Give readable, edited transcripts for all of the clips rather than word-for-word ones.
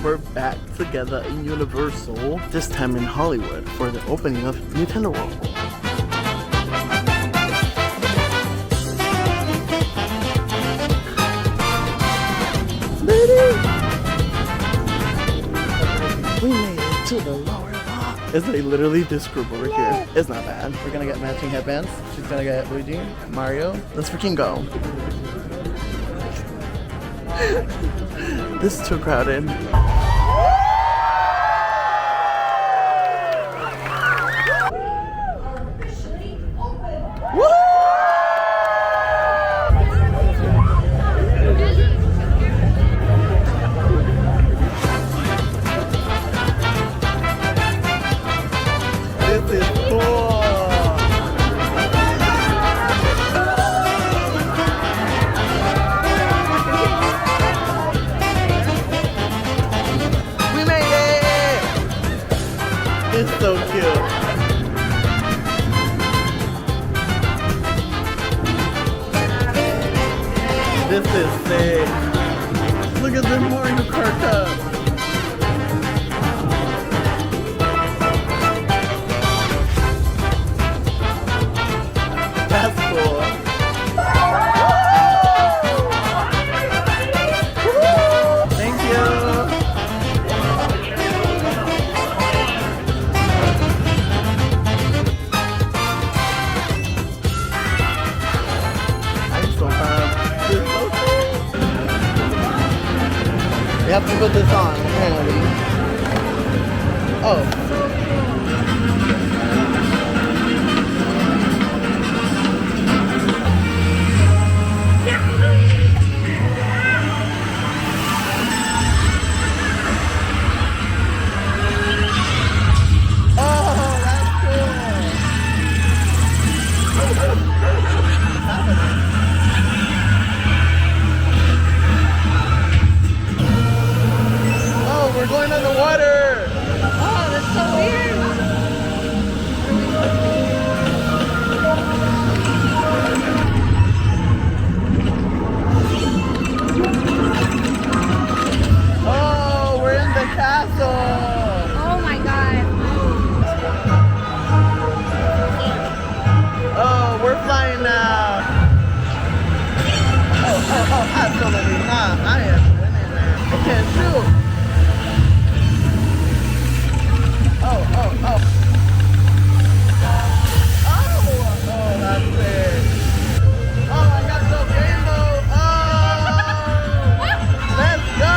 we're back together in Universal, this time in Hollywood, for the opening of Nintendo World. We made it to the lower level. It's like literally this group over here. It's not bad. We're gonna get matching headbands. She's gonna get Luigi, Mario. Let's freaking go. This is too crowded. It's so cute. This is sick. Look at the Mario Kart cup. That's cool. Thank you. We have to put this on, apparently. Oh. We're going on the water! Oh, that's so weird! Oh, we're in the castle! Oh my god. Oh, we're flying now! Oh, absolutely not. I am winning, man. I can't shoot! Oh, that's it. Oh, I got the rainbow. Oh, let's go.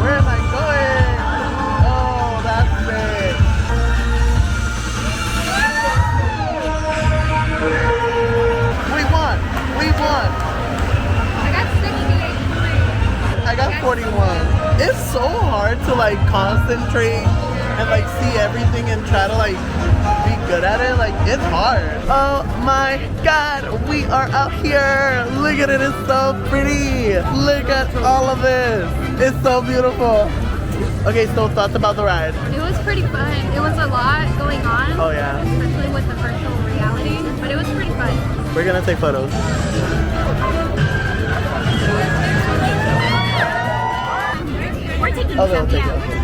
Where am I going? Oh, that's it. We won. I got 68 points. I got 41. It's so hard to like concentrate and like see everything and try to like be good at it. Like, it's hard. Oh my god, we are out here. Look at it, it's so pretty. Look at all of this. It's so beautiful. Okay, so thoughts about the ride? It was pretty fun. It was a lot going on. Oh yeah. Especially with the virtual reality. But it was pretty fun. We're gonna take photos. We're taking Oh, some, take yeah. it.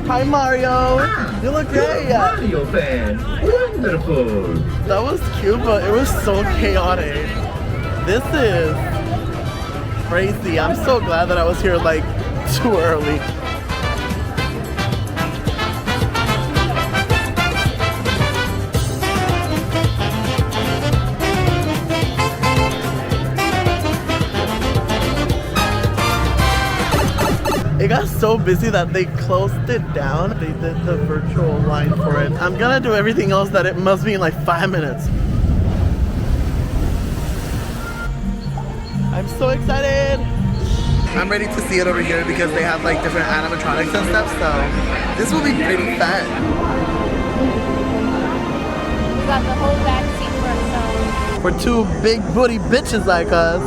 Hi Mario! You look great! Mario fan! Wonderful! That was cute, but it was so chaotic. This is crazy. I'm so glad that I was here like too early. It got so busy that they closed it down. They did the virtual line for it. I'm gonna do everything else that it must be in like 5 minutes. I'm so excited. I'm ready to see it over here because they have like different animatronics and stuff, so this will be pretty fun. We got the whole back seat for ourselves. For two big booty bitches like us.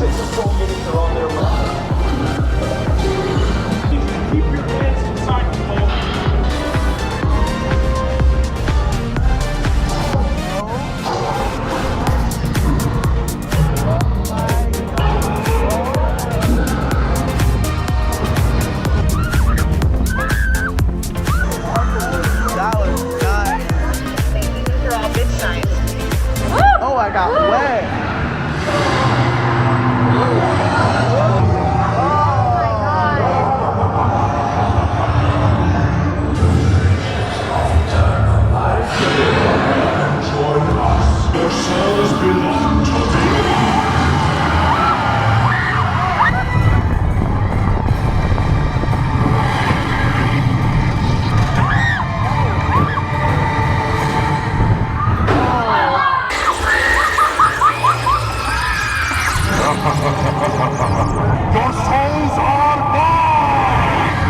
Traffic control units are on their way. Keep your hands inside the boat. That was nice. They're all good signs. Oh, I got wet. Your souls are mine!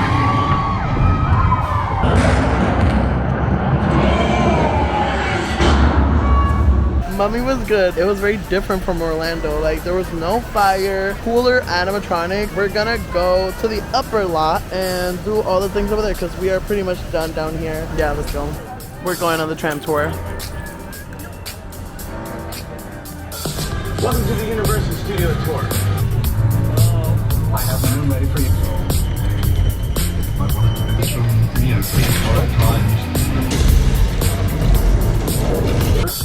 Mummy was good. It was very different from Orlando. Like, there was no fire, cooler animatronic. We're gonna go to the upper lot and do all the things over there because we are pretty much done down here. Yeah, let's go. We're going on the tram tour. Welcome to the Universal Studio Tour. I have my room ready for you.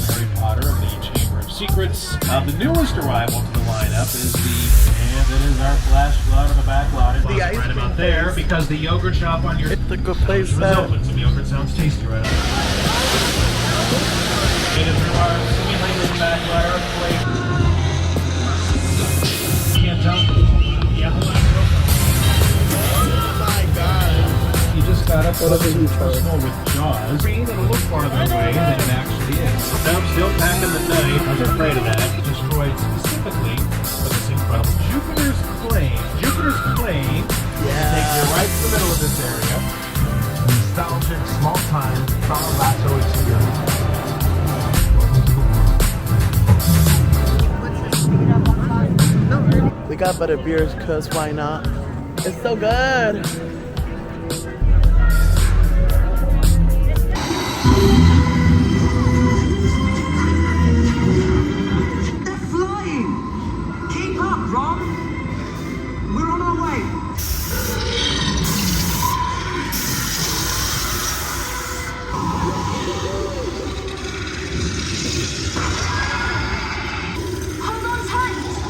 Harry Potter and the Chamber of Secrets. The newest arrival to the lineup is and it is our flash flood in the back lot. It's ice right cream about there place. because the yogurt shop on your It's a good place is that open. Some yogurt sounds tasty right now. It is our simulated back ladder plate. Can't tell. Yeah, hold on. oh my god. You just got up What a huge personal with Jaws. It'll look farther away than it actually is. Now I'm still packing the knife. I was afraid of that. Destroyed specifically for this incredible Jupiter's Claim. Jupiter's Claim takes you right to the middle of this area. Nostalgic, small time, trauma lasso experience. We got better beers because why not? It's so good. They're flying! Keep up, Ron! We're on our way! Hold on tight!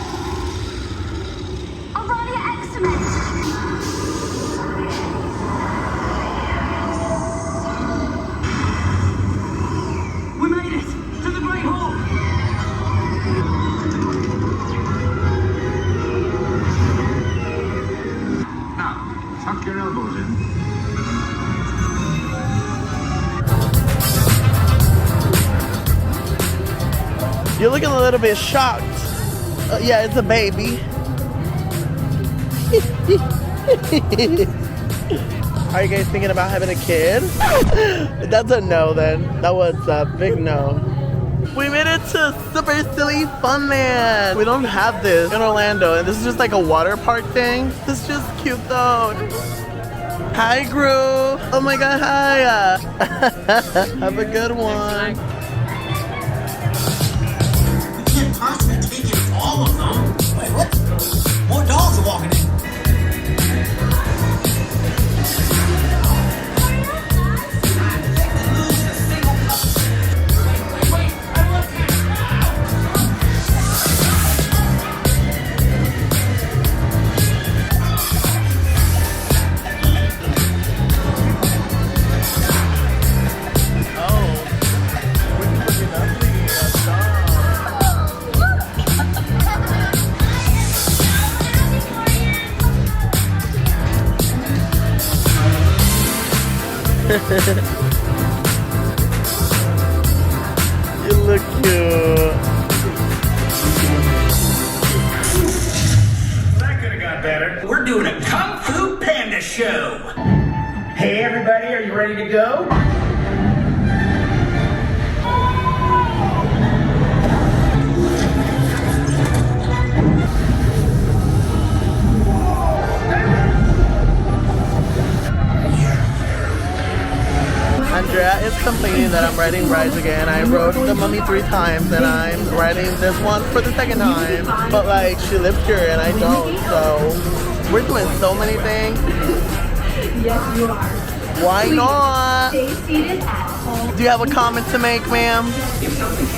Aradia excellent! We made it! To the Great Hall! Now, tuck your elbows in. You're looking a little bit shocked. Yeah, it's a baby. Are you guys thinking about having a kid? That's a no then. That was a big no. We made it to Super Silly Funland. We don't have this in Orlando, and this is just like a water park thing. This is just cute though. Hi, Gru. Oh my god, hi. Have a good one. We can't possibly take in all of them! Wait, what? More dogs are walking in! You look cute. That could have got better. We're doing a Kung Fu Panda show! Hey everybody, are you ready to go? complaining that I'm riding rides again. I rode the Mummy 3 times and I'm riding this one for the 2nd time. But like, she lives here and I don't, so we're doing so many things. Yes, you are. Why not? Stay seated at home. Do you have a comment to make, ma'am?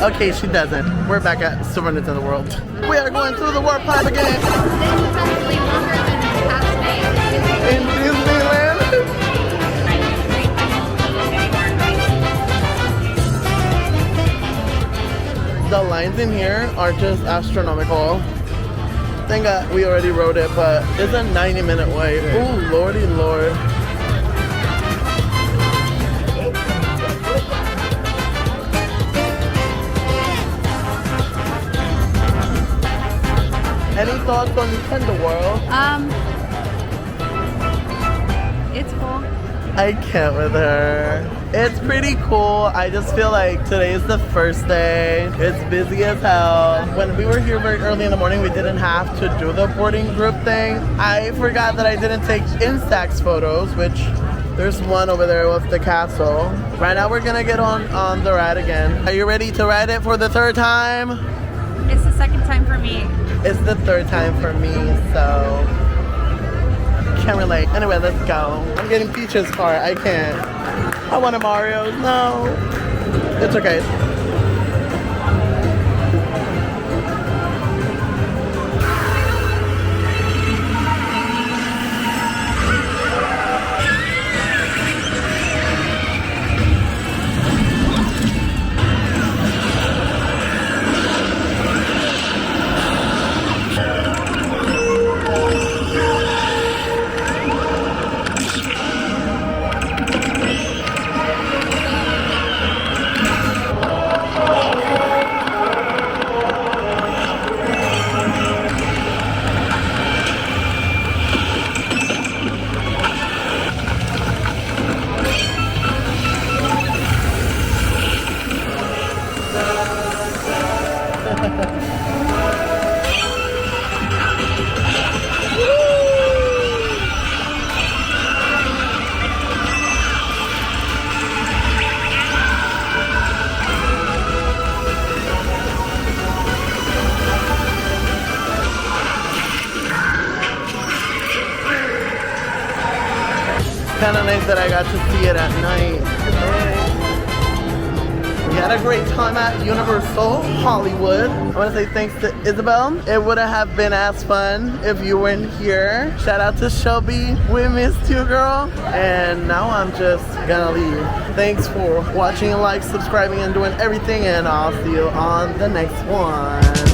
Okay, she doesn't. We're back at Super Nintendo World. We are going through the warp pipe again. This is actually longer than the past day. In Disneyland. The lines in here are just astronomical. Thank God we already rode it, but it's a 90-minute wait. Oh, lordy lord. Any thoughts on Nintendo World? It's cool. I can't with her. It's pretty cool. I just feel like today is the first day. It's busy as hell. When we were here very early in the morning, we didn't have to do the boarding group thing. I forgot that I didn't take Instax photos, which there's one over there with the castle. Right now we're gonna get on the ride again. Are you ready to ride it for the 3rd time? It's the 2nd time for me. It's the 3rd time for me, so can't relate. Anyway, let's go. I'm getting Peach's car. I can't. I want a Mario. No. It's okay. Kind of nice that I got to see it at night. We had a great time at Universal Hollywood. I want to say thanks to Isabel. It wouldn't have been as fun if you weren't here. Shout out to Shelby. We missed you, girl. And now I'm just gonna leave. Thanks for watching, like, subscribing, and doing everything. And I'll see you on the next one.